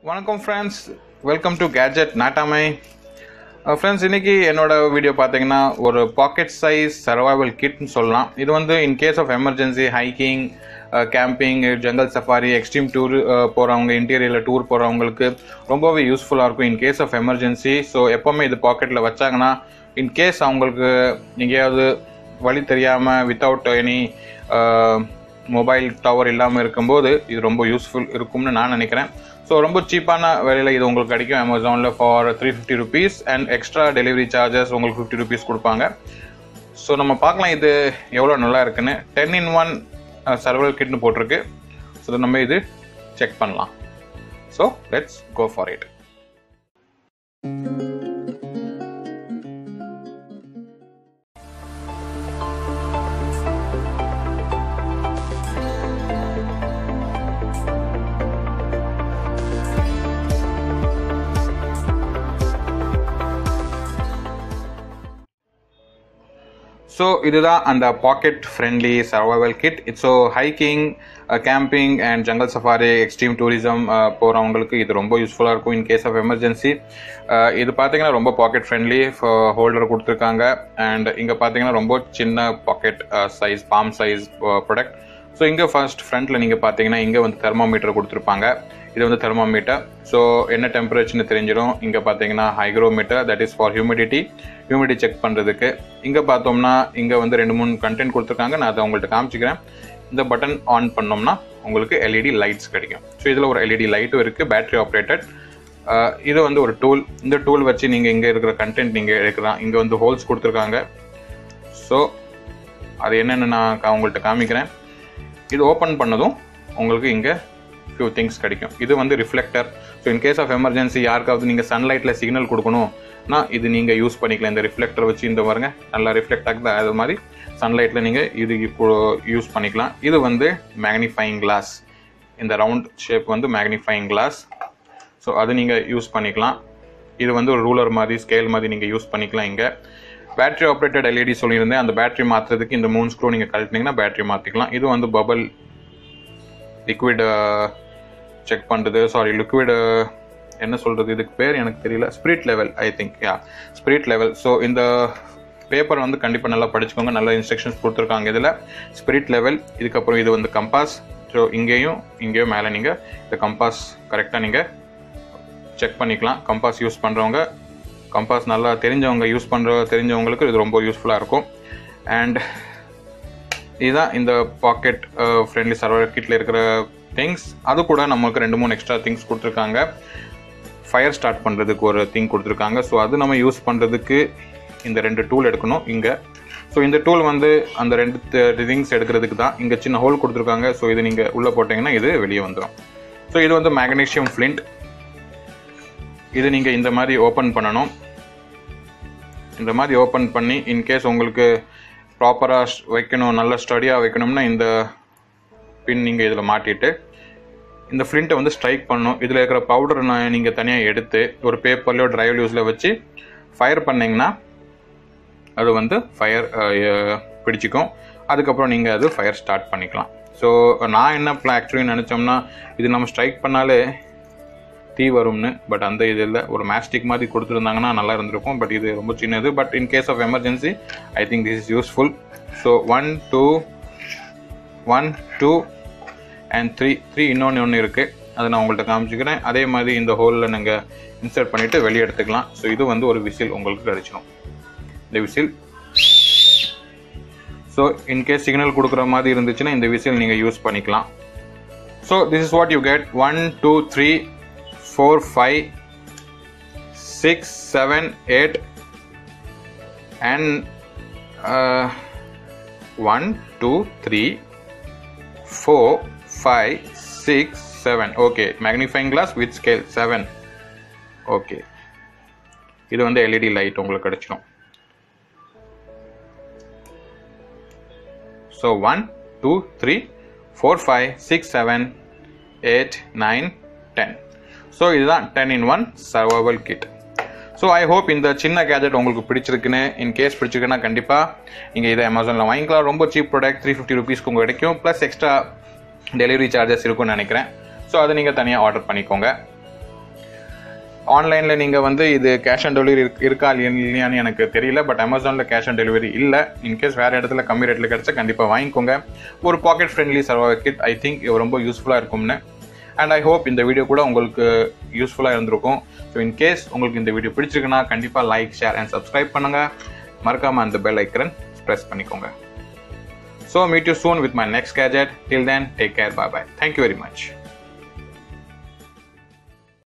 Welcome friends, welcome to Gadget Naatamai. Friends, இன்னைக்கு என்னோட video பார்த்தீங்கன்னா ஒரு பாக்கெட் சைஸ் சர்வைவல் கிட்னு சொல்லலாம். இது வந்து in case of emergency hiking, camping, jungle safari, extreme tour போகிறவங்க, இன்டீரியரில் டூர் போகிறவங்களுக்கு ரொம்பவே யூஸ்ஃபுல்லாக இருக்கும் in case of emergency. So எப்போவுமே இது பாக்கெட்டில் வச்சாங்கன்னா இன்கேஸ் அவங்களுக்கு எங்கேயாவது வழி தெரியாமல் வித்தவுட் எனி மொபைல் டவர் இல்லாமல் இருக்கும்போது இது ரொம்ப யூஸ்ஃபுல் இருக்கும்னு நான் நினைக்கிறேன். ஸோ ரொம்ப சீப்பான விலையில் இது உங்களுக்கு கிடைக்கும் அமேசானில் for $350 and extra delivery charges உங்களுக்கு $50 கொடுப்பாங்க. ஸோ நம்ம பார்க்கலாம் இது எவ்வளோ நல்லா இருக்குன்னு. 10-in-1 சர்வைவல் கிட்னு போட்டிருக்கு. ஸோ நம்ம இது செக் பண்ணலாம். So let's go for it. So இதுதான் அந்த pocket friendly survival kit. So hiking, camping and jungle safari, extreme tourism போகிறவங்களுக்கு இது ரொம்ப யூஸ்ஃபுல்லாக இருக்கும் இன் கேஸ் ஆஃப் எமர்ஜென்சி. இது பார்த்தீங்கன்னா ரொம்ப பாக்கெட் ஃப்ரெண்ட்லி ஹோல்டர் கொடுத்துருக்காங்க. அண்ட் இங்கே பார்த்தீங்கன்னா ரொம்ப சின்ன pocket size, palm size product. So இங்கே ஃபர்ஸ்ட் ஃப்ரண்ட்டில் நீங்கள் பார்த்தீங்கன்னா இங்கே வந்து தெர்மோமீட்டர் கொடுத்துருப்பாங்க. இது வந்து தெர்மோமீட்டர். ஸோ என்ன டெம்பரேச்சர்னு தெரிஞ்சிடும். இங்கே பார்த்தீங்கன்னா hygrometer, that is for humidity check பண்ணுறதுக்கு. இங்கே பார்த்தோம்னா இங்கே வந்து 2-3 கண்டென்ட் கொடுத்துருக்காங்க. நான் அதை உங்கள்கிட்ட காமிச்சிக்கிறேன். இந்த பட்டன் ஆன் பண்ணோம்னா உங்களுக்கு எல்இடி லைட்ஸ் கிடைக்கும். ஸோ இதில் ஒரு எல்இடி லைட்டும் இருக்குது, பேட்டரி ஆப்ரேட்டட். இது வந்து ஒரு டூல். இந்த டூல் வச்சு நீங்கள் இங்கே இருக்கிற கண்டென்ட் நீங்கள் எடுக்கலாம். இங்கே வந்து ஹோல்ஸ் கொடுத்துருக்காங்க. ஸோ அது என்னென்னு நான் உங்கள்கிட்ட காமிக்கிறேன். இது ஓப்பன் பண்ணதும் உங்களுக்கு இங்கே ஃபியூ திங்ஸ் கிடைக்கும். இது வந்து reflector. So in case of emergency யாருக்காவது நீங்கள் சன்லைட்டில் சிக்னல் கொடுக்கணும்னா இது நீங்கள் யூஸ் பண்ணிக்கலாம். இந்த ரிஃப்ளெக்டர் வச்சு இந்த பாருங்க நல்லா ரிஃப்ளெக்ட் ஆகுது. அது மாதிரி சன்லைட்டில் நீங்கள் இது இப்போ யூஸ் பண்ணிக்கலாம். இது வந்து மேக்னிஃபையிங் கிளாஸ். இந்த ரவுண்ட் ஷேப் வந்து மேக்னிஃபையிங் கிளாஸ். ஸோ அது நீங்கள் யூஸ் பண்ணிக்கலாம். இது வந்து ஒரு ரூலர் மாதிரி, ஸ்கேல் மாதிரி நீங்கள் யூஸ் பண்ணிக்கலாம். இங்கே பேட்டரி ஆப்ரேட்டட் எல்இடி சொல்லியிருந்தேன். அந்த பேட்டரி மாற்றுறதுக்கு இந்த 3 ஸ்க்ரூ நீங்கள் கழட்டினீங்கன்னா பேட்டரி மாற்றிக்கலாம். இது வந்து பபல் லிக்விட் செக் பண்ணுறது, லிக்விட் என்ன சொல்கிறது இதுக்கு பேர் எனக்கு தெரியல, spirit level I think, spirit level. So இந்த பேப்பர் வந்து கண்டிப்பாக நல்லா படிச்சுக்கோங்க. நல்ல இன்ஸ்ட்ரக்ஷன்ஸ் கொடுத்துருக்காங்க இதில். Spirit level. இதுக்கப்புறம் இது வந்து கம்பாஸ். ஸோ இங்கேயும் மேலே நீங்கள் இந்த கம்பாஸ் கரெக்டாக நீங்கள் செக் பண்ணிக்கலாம். கம்பாஸ் யூஸ் பண்ணுறவங்க, கம்பாஸ் நல்லா தெரிஞ்சவங்களுக்கு இது ரொம்ப யூஸ்ஃபுல்லாக இருக்கும். அண்ட் இதுதான் இந்த பாக்கெட் ஃப்ரெண்ட்லி சர்வைவல் கிட்டில் இருக்கிற திங்ஸ். அது கூட நமக்கு 2-3 எக்ஸ்ட்ரா திங்ஸ் கொடுத்துருக்காங்க. ஃபயர் ஸ்டார்ட் பண்ணுறதுக்கு ஒரு திங் கொடுத்துருக்காங்க. ஸோ அது நம்ம யூஸ் பண்ணுறதுக்கு இந்த 2 டூல் எடுக்கணும் இங்கே. ஸோ இந்த டூல் வந்து அந்த 2 திங்ஸ் எடுக்கிறதுக்கு தான். இங்கே சின்ன ஹோல் கொடுத்துருக்காங்க. ஸோ இது நீங்கள் உள்ளே போட்டிங்கன்னா இது வெளியே வந்துடும். ஸோ இது வந்து மேக்னீசியம் ஃப்ளிண்ட். இது நீங்கள் இந்த மாதிரி ஓப்பன் பண்ணணும். இந்த மாதிரி ஓப்பன் பண்ணி இன்கேஸ் உங்களுக்கு ப்ராப்பராக வைக்கணும், நல்ல ஸ்டடியாக வைக்கணும்னா இந்த பின் நீங்கள் இதில் மாட்டிட்டு இந்த ஃப்ளிண்ட்டை வந்து ஸ்ட்ரைக் பண்ணணும். இதில் இருக்கிற பவுடரை நீங்கள் தனியாக எடுத்து ஒரு பேப்பர்லையோ ட்ரை லூஸில் வச்சு ஃபயர் பண்ணிங்கன்னா அது வந்து ஃபயர் பிடிச்சிக்கும். அதுக்கப்புறம் நீங்கள் அது ஃபயர் ஸ்டார்ட் பண்ணிக்கலாம். ஸோ நான் என்ன ஆக்சுவலி நினச்சோம்னா இது நம்ம ஸ்ட்ரைக் பண்ணாலே தீ வரும்னு. பட் அந்த இது இல்லை, ஒரு மேஸ்டிக் மாதிரி கொடுத்துருந்தாங்கன்னா நல்லா இருந்திருக்கும். பட் இது ரொம்ப சின்னது. But in case of emergency I think this is useful. So 1 2 and 3 இன்னொன்று இருக்குது. அதை நான் உங்கள்கிட்ட காமிச்சிக்கிறேன். அதே மாதிரி இந்த ஹோலில் நீங்கள் இன்சர்ட் பண்ணிவிட்டு வெளியே எடுத்துக்கலாம். ஸோ இது வந்து ஒரு விசில் உங்களுக்கு கிடைச்சிடும். இந்த விசில். ஸோ இன்கேஸ் சிக்னல் கொடுக்குற மாதிரி இருந்துச்சுன்னா இந்த விசில் நீங்கள் யூஸ் பண்ணிக்கலாம். So this is what you get. 1 2 3 4 5 6 7 8 and 1 2 3 4 5 6 7. Okay, magnifying class with scale 7. Okay, இது வந்து எல்இடி லைட் உங்களுக்கு கிடைச்சிடும். ஸோ 1 2 3 4 5 6 7 8 9 10. ஸோ இதுதான் 10-in-1 survival kit. So I hope இந்த சின்ன கேஜெட் உங்களுக்கு பிடிச்சிருக்குன்னு. இன்கேஸ் பிடிச்சிருக்குன்னா கண்டிப்பாக நீங்கள் இதை அமேசானில் வாங்கிக்கலாம். ரொம்ப சீப் ப்ராடக்ட், $350 உங்களுக்கு கிடைக்கும். ப்ளஸ் எக்ஸ்ட்ரா டெலிவரி சார்ஜஸ் இருக்கும்னு நினைக்கிறேன். ஸோ அதை நீங்கள் தனியாக ஆர்டர் பண்ணிக்கோங்க. ஆன்லைனில் நீங்கள் வந்து இது கேஷ் ஆன் டெலிவரி இருக்கா இல்லையான்னு எனக்கு தெரியல. பட் அமேசானில் கேஷ் ஆன் டெலிவரி இல்லை. இன்கேஸ் வேறு இடத்துல கம்மி ரேட்டில் கிடச்சா கண்டிப்பாக வாங்கிக்கோங்க. ஒரு pocket friendly survival kit. I think இது ரொம்ப யூஸ்ஃபுல்லாக இருக்கும்னு. அண்ட் ஐ ஹோப் இந்த வீடியோ கூட உங்களுக்கு யூஸ்ஃபுல்லாக இருந்திருக்கும். ஸோ இன்கேஸ் உங்களுக்கு இந்த வீடியோ பிடிச்சிருக்குன்னா கண்டிப்பாக லைக், ஷேர் அண்ட் சப்ஸ்கிரைப் பண்ணுங்கள். மறக்காமல் அந்த பெல் ஐக்கன் ப்ரெஸ் பண்ணிக்கோங்க. So meet you soon with my next gadget. Till then, take care. Bye bye. Thank you very much.